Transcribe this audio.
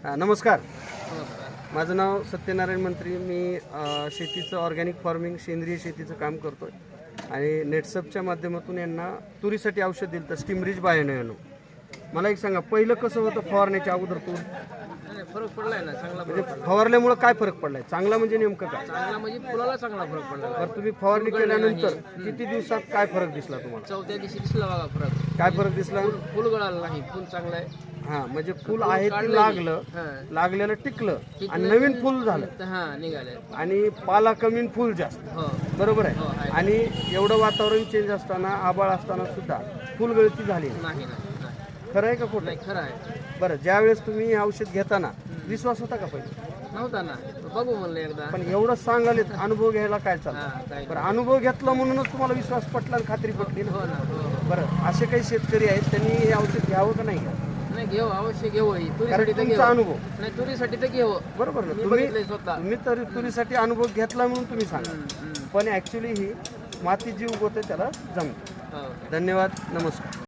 नमस्कार. नमस्कार. माझं नाव सत्यनारायण मंत्री. मी शेतीचं ऑर्गॅनिक फार्मिंग सेंद्रिय शेतीचं काम करतो आहे आणि नेटसपच्या माध्यमातून यांना तुरीसाठी औषध दिलं तर स्टीमरीज बायोनो यानो. मला एक सांगा, पहिलं कसं होतं फवारण्याच्या अगोदर तूर? नाही, फरक पडलाय ना, चांगला फरक म्हणजे फवारल्यामुळं काय फरक पडलाय? चांगला म्हणजे नेमकं काय? चांगला म्हणजे फुलाला चांगला फरक पडला. तर तुम्ही फवारणी केल्यानंतर किती दिवसात काय फरक दिसला तुम्हाला? चौथ्या दिवशी दिसला बघा फरक. काय फरक दिसला? फुल गळालं नाही, फुल चांगलं आहे. हां, म्हणजे फुल आहे ते लागलं, लागलेलं टिकलं आणि नवीन फुल झालं हा निघाले आणि पाला कमी आणि फुल जास्त. हो बरोबर हो, आहे. आहे. आणि एवढं वातावरण चेंज असताना, आबाळ असताना सुद्धा फुलगळती झाली नाही. नाही नाही नाही. खरं आहे का खोटं? नाही खरं आहे. बरं, ज्या वेळेस तुम्ही हे औषध घेताना विश्वास होता का पहिले? नव्हता ना, बघू म्हणलं एकदा. पण एवढं सांगाले अनुभव घ्यायला काय चालतं? हा काय बरं, अनुभव घेतला म्हणूनच तुम्हाला विश्वास पटला आणि खात्री पटली ना. हो ना हो. बरं, असे काही शेतकरी आहेत त्यांनी हे औषध घ्यावं का नाही घ्यावं? नाही घेऊ, अवश्य घेऊ. कारण तुरीसाठी तर तुमचा घेऊ. अनुभव नाही तुरीसाठी तर घेऊ. बरोबर ना. मी तुम्ही बघितलंय स्वतः. तुम्ही तर तुरीसाठी अनुभव घेतला म्हणून तुम्ही सांगा. हम्म. पण ॲक्च्युली ही माती जी उगवते त्याला जमते. हो. धन्यवाद. नमस्कार.